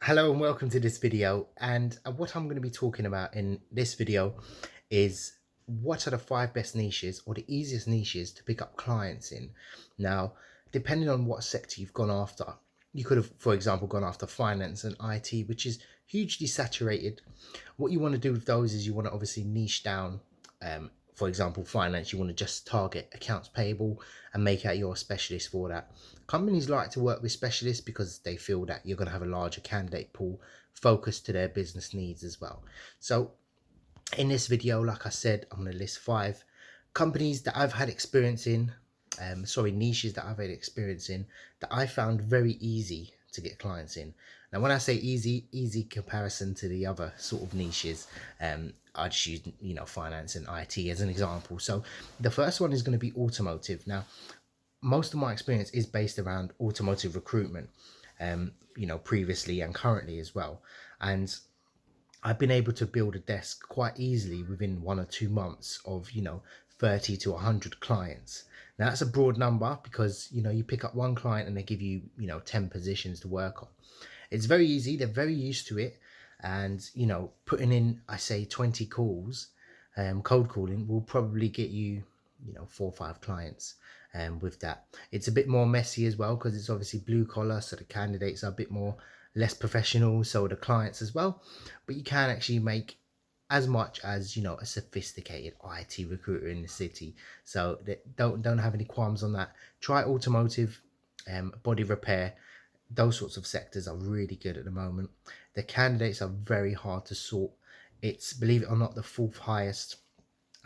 Hello and welcome to this video, and what I'm going to be talking about in this video is what are the 5 best niches or the easiest niches to pick up clients in. Now, depending on what sector you've gone after, you could have, for example, gone after finance and IT, which is hugely saturated. What you want to do with those is you want to obviously niche down. For example, finance, you want to just target accounts payable and make out you're a specialist for that. Companies like to work with specialists because they feel that you're going to have a larger candidate pool focused to their business needs as well. So in this video, like I said, I'm going to list 5 companies that I've had experience in, niches that I've had experience in that I found very easy to get clients in. Now, when I say easy comparison to the other sort of niches, I just use finance and IT as an example. So the first one is going to be automotive. Now, most of my experience is based around automotive recruitment, previously and currently as well, and I've been able to build a desk quite easily within 1 or 2 months of 30 to 100 clients. Now that's a broad number because you pick up one client and they give you 10 positions to work on. It's very easy, they're very used to it, and putting in, I say, 20 calls, cold calling will probably get you 4 or 5 clients. With that, it's a bit more messy as well because it's obviously blue collar, so the candidates are a bit more less professional, so the clients as well. But you can actually make as much as a sophisticated IT recruiter in the city. So don't have any qualms on that. Try automotive, body repair. Those sorts of sectors are really good at the moment. The candidates are very hard to sort. It's, believe it or not, the 4th highest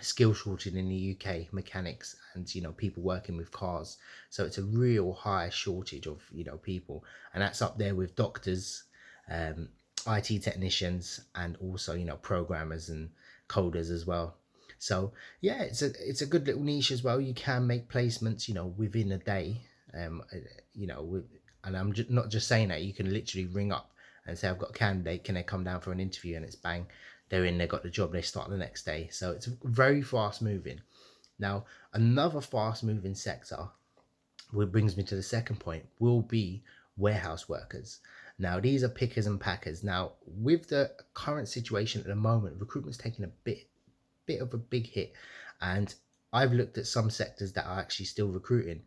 skill shortage in the UK, mechanics and people working with cars. So it's a real high shortage of people, and that's up there with doctors, IT technicians, and also programmers and coders as well. So yeah, it's a good little niche as well. You can make placements within a day, with, and I'm not just saying that. You can literally ring up and say, I've got a candidate, can they come down for an interview? And it's bang, they're in, they got the job, they start the next day. So it's very fast moving. Now, another fast moving sector, which brings me to the second point, will be warehouse workers. Now, these are pickers and packers. Now, with the current situation at the moment, recruitment's taking a bit of a big hit, and I've looked at some sectors that are actually still recruiting.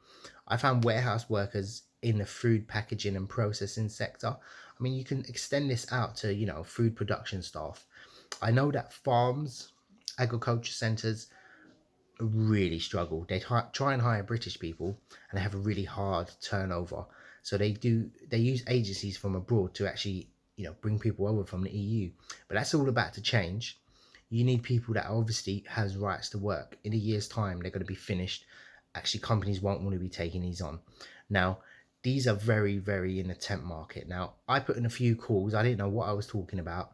I found warehouse workers in the food packaging and processing sector. I mean, you can extend this out to food production staff. I know that farms, agriculture centres really struggle. They try and hire British people, and they have a really hard turnover. So they use agencies from abroad to actually bring people over from the EU. But that's all about to change. You need people that obviously has rights to work. In a year's time, they're going to be finished. Actually, companies won't want to be taking these on. Now, these are very, very in the temp market. Now, I put in a few calls. I didn't know what I was talking about,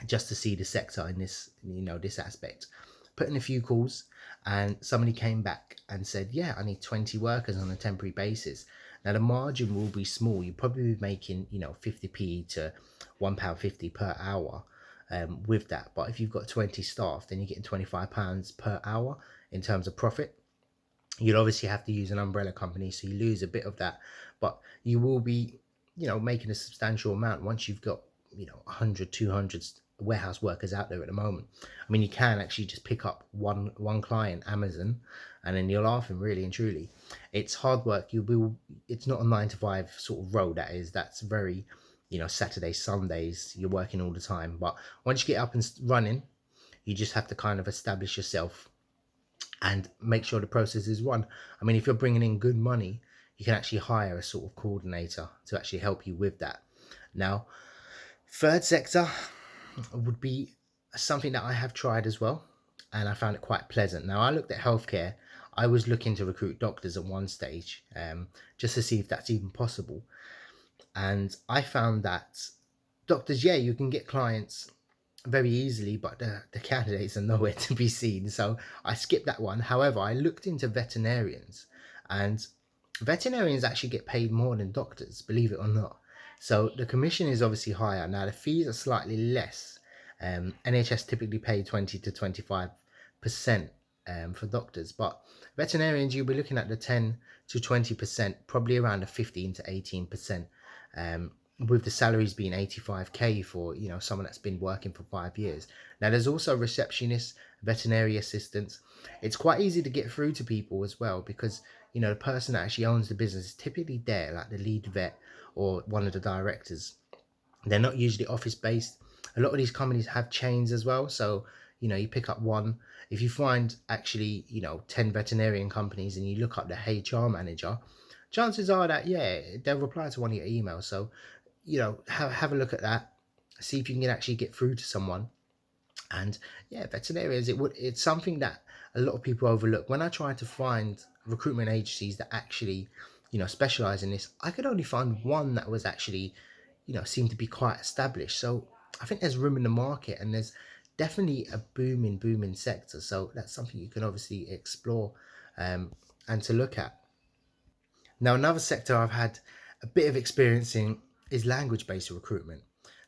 just to see the sector in this, this aspect. Put in a few calls, and somebody came back and said, yeah, I need 20 workers on a temporary basis. Now the margin will be small. You'll probably be making 50p to £1.50 per hour with that. But if you've got 20 staff, then you're getting £25 per hour in terms of profit. You'd obviously have to use an umbrella company, so you lose a bit of that, but you will be making a substantial amount once you've got 100, 200 warehouse workers out there at the moment. I mean, you can actually just pick up one client, Amazon, and then you're laughing, really and truly. It's hard work. It's not a 9 to 5 sort of role. That's very Saturdays, Sundays, you're working all the time. But once you get up and running, you just have to kind of establish yourself and make sure the process is run. I mean, if you're bringing in good money, you can actually hire a sort of coordinator to actually help you with that. Now, third sector would be something that I have tried as well, and I found it quite pleasant. Now, I looked at healthcare. I was looking to recruit doctors at one stage, just to see if that's even possible. And I found that doctors, yeah, you can get clients very easily, but the candidates are nowhere to be seen. So I skipped that one. However, I looked into veterinarians, and veterinarians actually get paid more than doctors, believe it or not. So the commission is obviously higher. Now the fees are slightly less. NHS typically pay 20 to 25% for doctors, but veterinarians, you'll be looking at the 10 to 20%, probably around the 15 to 18%. with the salaries being 85k for someone that's been working for 5 years. Now there's also receptionists, veterinary assistants. It's quite easy to get through to people as well, because the person that actually owns the business is typically there, like the lead vet or one of the directors. They're not usually office based. A lot of these companies have chains as well, so you pick up one. If you find actually 10 veterinarian companies and you look up the HR manager, chances are that, yeah, they'll reply to one of your emails. So have a look at that, see if you can actually get through to someone. And yeah, veterinarians, it's something that a lot of people overlook. When I try to find recruitment agencies that actually specialize in this, I could only find one that was actually seemed to be quite established. So I think there's room in the market, and there's definitely a booming sector. So that's something you can obviously explore, and to look at. Now, another sector I've had a bit of experience in is language based recruitment.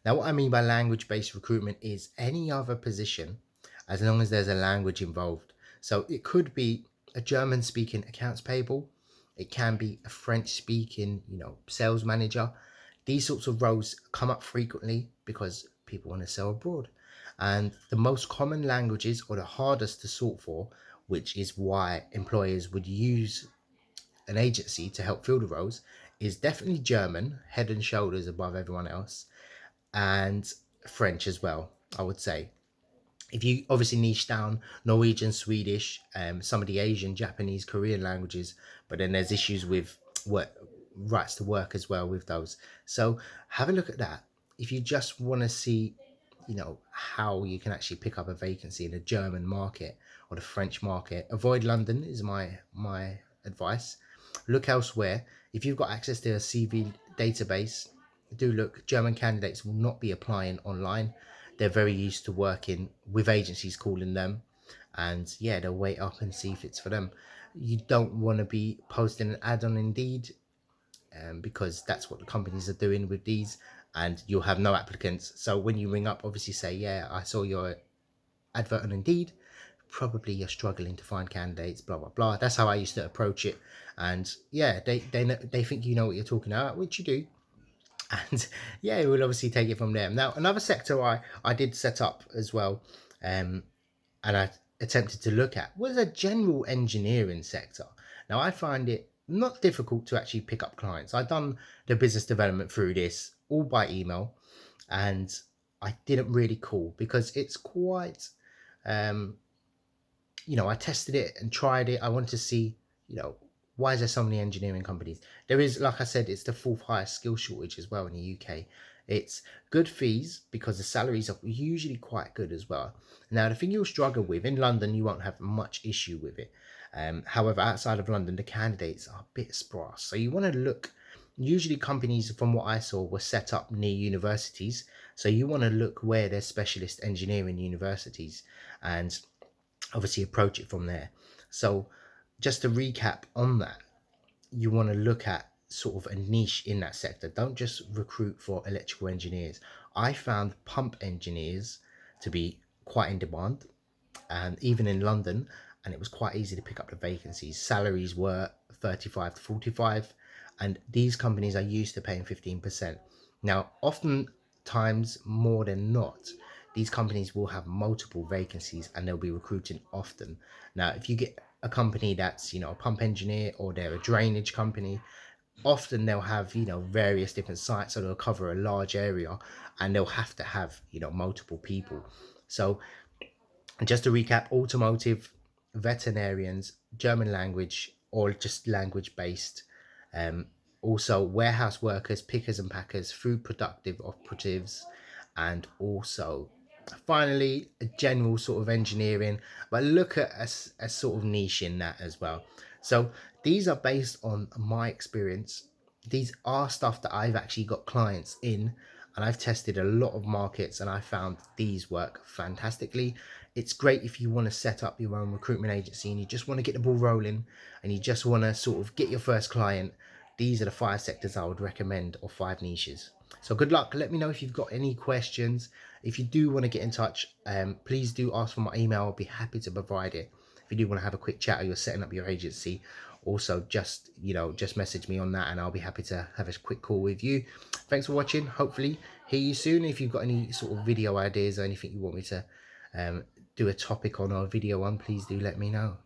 Now, what I mean by language based recruitment is any other position as long as there's a language involved. So it could be a German speaking accounts payable, it can be a French speaking, sales manager. These sorts of roles come up frequently because people want to sell abroad. And the most common languages, or the hardest to sort for, which is why employers would use an agency to help fill the roles, is definitely German, head and shoulders above everyone else, and French as well, I would say. If you obviously niche down, Norwegian, Swedish, some of the Asian, Japanese, Korean languages, but then there's issues with work, rights to work as well with those. So have a look at that. If you just want to see, how you can actually pick up a vacancy in the German market or the French market, avoid London is my advice. Look elsewhere. If you've got access to a CV database, do look. German candidates will not be applying online. They're very used to working with agencies calling them, and yeah, they'll wait up and see if it's for them. You don't want to be posting an ad on Indeed, because that's what the companies are doing with these, and you'll have no applicants. So when you ring up, obviously say, yeah, I saw your advert on Indeed. Probably you're struggling to find candidates, blah blah blah. That's how I used to approach it, and yeah, they think you know what you're talking about, which you do. And yeah, we'll obviously take it from there. Now, another sector I did set up as well, and I attempted to look at, was a general engineering sector. Now, I find it not difficult to actually pick up clients. I've done the business development through this all by email, and I didn't really call because it's quite, um, I tested it and tried it. I wanted to see, you know, why is there so many engineering companies? There is, like I said, it's the fourth highest skill shortage as well in the UK. It's good fees because the salaries are usually quite good as well. Now, the thing you'll struggle with in London, you won't have much issue with it. However, outside of London, the candidates are a bit sparse. So you want to look. Usually, companies, from what I saw, were set up near universities. So you want to look where there's specialist engineering universities, and obviously approach it from there. So just to recap on that, you want to look at sort of a niche in that sector. Don't just recruit for electrical engineers. I found pump engineers to be quite in demand, and even in London, and it was quite easy to pick up the vacancies. Salaries were 35 to 45, and these companies are used to paying 15%. Now, oftentimes, more than not, these companies will have multiple vacancies and they'll be recruiting often. Now, if you get a company that's, a pump engineer, or they're a drainage company, often they'll have, various different sites, so they'll cover a large area, and they'll have to have, multiple people. So just to recap, automotive, veterinarians, German language, or just language based. Um, Also, warehouse workers, pickers and packers, food productive operatives, and also finally a general sort of engineering. But look at a sort of niche in that as well. So these are based on my experience. These are stuff that I've actually got clients in, and I've tested a lot of markets, and I found these work fantastically. It's great if you want to set up your own recruitment agency and you just want to get the ball rolling and you just want to sort of get your first client. These are the 5 sectors I would recommend, or 5 niches. So good luck. Let me know if you've got any questions. If you do want to get in touch, please do ask for my email. I'll be happy to provide it. If you do want to have a quick chat, or you're setting up your agency, also just, just message me on that, and I'll be happy to have a quick call with you. Thanks for watching. Hopefully hear you soon. If you've got any sort of video ideas or anything you want me to do a topic on or a video on, please do let me know.